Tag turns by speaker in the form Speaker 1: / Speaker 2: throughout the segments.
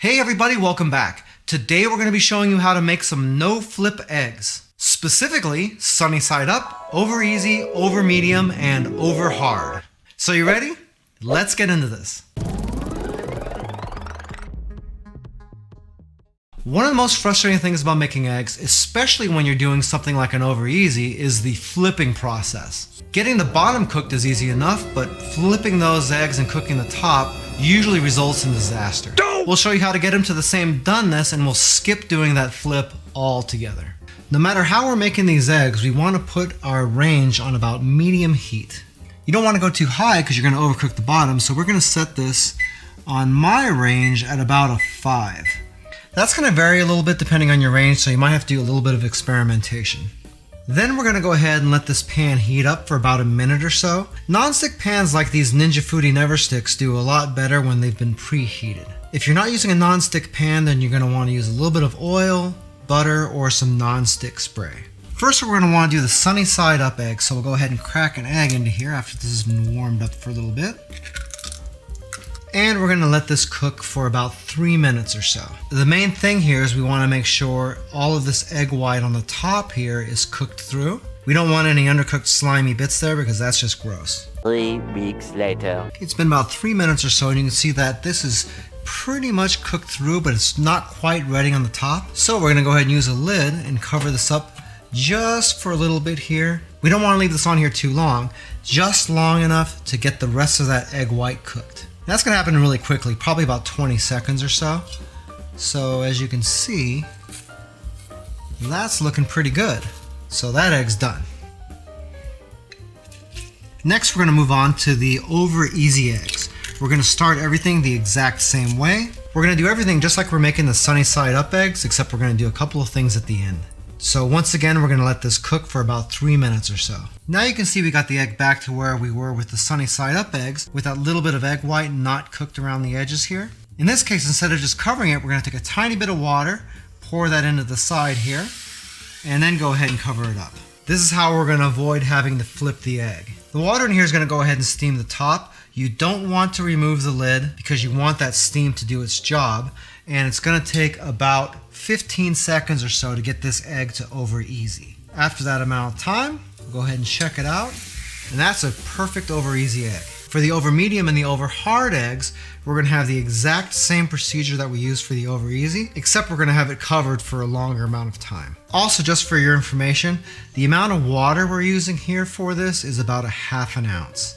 Speaker 1: Hey everybody, welcome back. Today we're going to be showing you how to make some no-flip eggs. Specifically, sunny side up, over easy, over medium, and over hard. So you ready? Let's get into this. One of the most frustrating things about making eggs, especially when you're doing something like an over easy, is the flipping process. Getting the bottom cooked is easy enough, but flipping those eggs and cooking the top usually results in disaster. We'll show you how to get them to the same done-ness, and we'll skip doing that flip altogether. No matter how we're making these eggs, we want to put our range on about medium heat. You don't want to go too high because you're going to overcook the bottom, so we're going to set this on my range at about a 5. That's going to vary a little bit depending on your range, so you might have to do a little bit of experimentation. Then we're going to go ahead and let this pan heat up for about a minute or so. Non-stick pans like these Ninja Foodi Never Sticks do a lot better when they've been preheated. If you're not using a non-stick pan, then you're going to want to use a little bit of oil, butter, or some non-stick spray. First, we're going to want to do the sunny side up egg, so we'll go ahead and crack an egg into here after this has been warmed up for a little bit. And we're going to let this cook for about 3 minutes or so. The main thing here is we want to make sure all of this egg white on the top here is cooked through. We don't want any undercooked slimy bits there because that's just gross.
Speaker 2: 3 weeks later.
Speaker 1: It's been about 3 minutes or so, and you can see that this is pretty much cooked through, but it's not quite ready on the top. So we're going to go ahead and use a lid and cover this up just for a little bit here. We don't want to leave this on here too long, just long enough to get the rest of that egg white cooked. That's going to happen really quickly, probably about 20 seconds or so. So as you can see, that's looking pretty good. So that egg's done. Next, we're going to move on to the over easy eggs. We're going to start everything the exact same way. We're going to do everything just like we're making the sunny side up eggs, except we're going to do a couple of things at the end. So once again, we're going to let this cook for about 3 minutes or so. Now you can see we got the egg back to where we were with the sunny side up eggs, with that little bit of egg white not cooked around the edges here. In this case, instead of just covering it, we're going to take a tiny bit of water, pour that into the side here, and then go ahead and cover it up. This is how we're going to avoid having to flip the egg. The water in here is going to go ahead and steam the top. You don't want to remove the lid because you want that steam to do its job, and it's going to take about 15 seconds or so to get this egg to over easy. After that amount of time, we'll go ahead and check it out, and that's a perfect over easy egg. For the over medium and the over hard eggs, we're going to have the exact same procedure that we used for the over easy, except we're going to have it covered for a longer amount of time. Also, just for your information, the amount of water we're using here for this is about 1/2 ounce.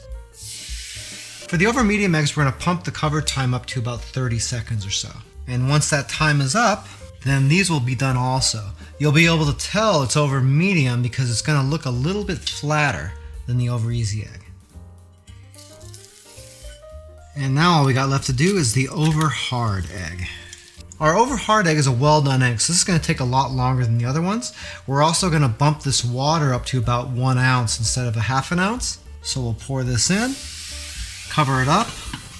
Speaker 1: For the over medium eggs, we're going to pump the cover time up to about 30 seconds or so. And once that time is up, then these will be done also. You'll be able to tell it's over medium because it's going to look a little bit flatter than the over easy egg. And now all we got left to do is the over hard egg. Our over hard egg is a well done egg, so this is going to take a lot longer than the other ones. We're also going to bump this water up to about 1 ounce instead of 1/2 ounce. So we'll pour this in, cover it up,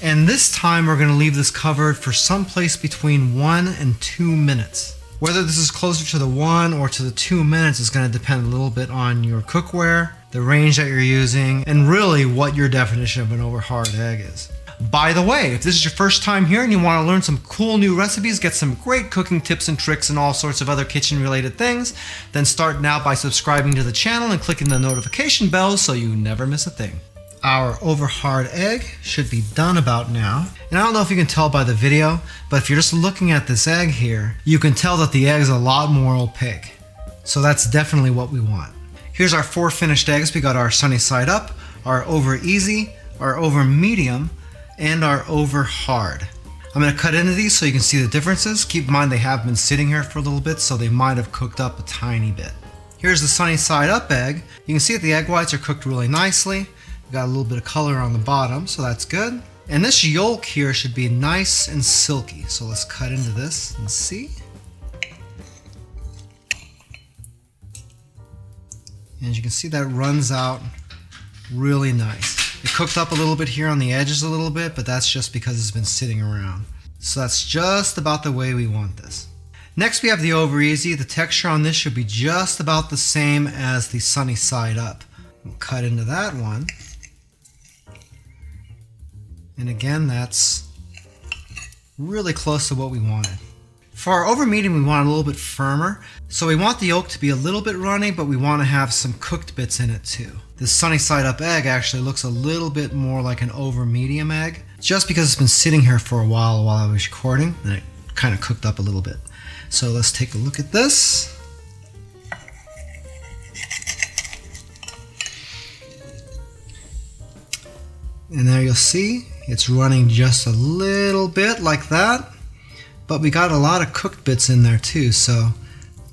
Speaker 1: and this time we're going to leave this covered for someplace between 1 and 2 minutes. Whether this is closer to the 1 or to the 2 minutes is going to depend a little bit on your cookware, the range that you're using, and really what your definition of an over hard egg is. By the way, if this is your first time here and you want to learn some cool new recipes, get some great cooking tips and tricks and all sorts of other kitchen related things, then start now by subscribing to the channel and clicking the notification bell so you never miss a thing. Our over hard egg should be done about now. And I don't know if you can tell by the video, but if you're just looking at this egg here, you can tell that the egg is a lot more opaque. So that's definitely what we want. Here's our 4 finished eggs. We got our sunny side up, our over easy, our over medium, and our over hard. I'm going to cut into these so you can see the differences. Keep in mind they have been sitting here for a little bit, so they might have cooked up a tiny bit. Here's the sunny side up egg. You can see that the egg whites are cooked really nicely. We've got a little bit of color on the bottom, so that's good. And this yolk here should be nice and silky. So let's cut into this and see. And as you can see, that runs out really nice. It cooked up a little bit here on the edges a little bit, but that's just because it's been sitting around. So that's just about the way we want this. Next we have the over easy. The texture on this should be just about the same as the sunny side up. We'll cut into that one. And again, that's really close to what we wanted. For our over medium, we want it a little bit firmer. So we want the yolk to be a little bit runny, but we want to have some cooked bits in it too. This sunny side up egg actually looks a little bit more like an over medium egg, just because it's been sitting here for a while I was recording, and it kind of cooked up a little bit. So let's take a look at this. And there you'll see, it's running just a little bit like that. But we got a lot of cooked bits in there too, so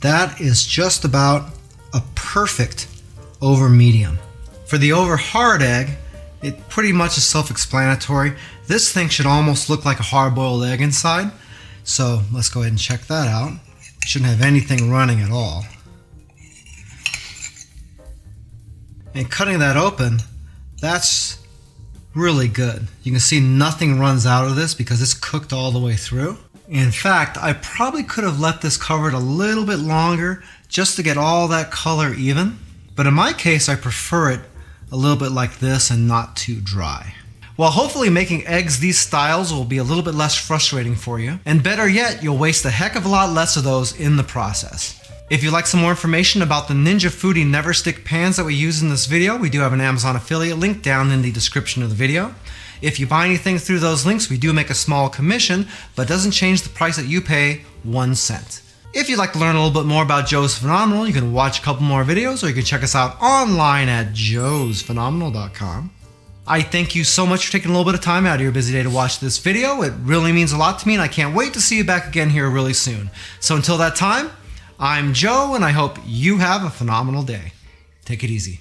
Speaker 1: that is just about a perfect over medium. For the over hard egg, it pretty much is self-explanatory. This thing should almost look like a hard-boiled egg inside, so let's go ahead and check that out. It shouldn't have anything running at all. And cutting that open, that's really good. You can see nothing runs out of this because it's cooked all the way through. In fact, I probably could have left this covered a little bit longer just to get all that color even. But in my case, I prefer it a little bit like this and not too dry. Well, hopefully making eggs these styles will be a little bit less frustrating for you. And better yet, you'll waste a heck of a lot less of those in the process. If you'd like some more information about the Ninja Foodi Never Stick pans that we use in this video, we do have an Amazon affiliate link down in the description of the video. If you buy anything through those links, we do make a small commission, but it doesn't change the price that you pay 1 cent. If you'd like to learn a little bit more about Joe's Phenomenal, you can watch a couple more videos, or you can check us out online at joesphenomenal.com. I thank you so much for taking a little bit of time out of your busy day to watch this video. It really means a lot to me, and I can't wait to see you back again here really soon. So until that time, I'm Joe, and I hope you have a phenomenal day. Take it easy.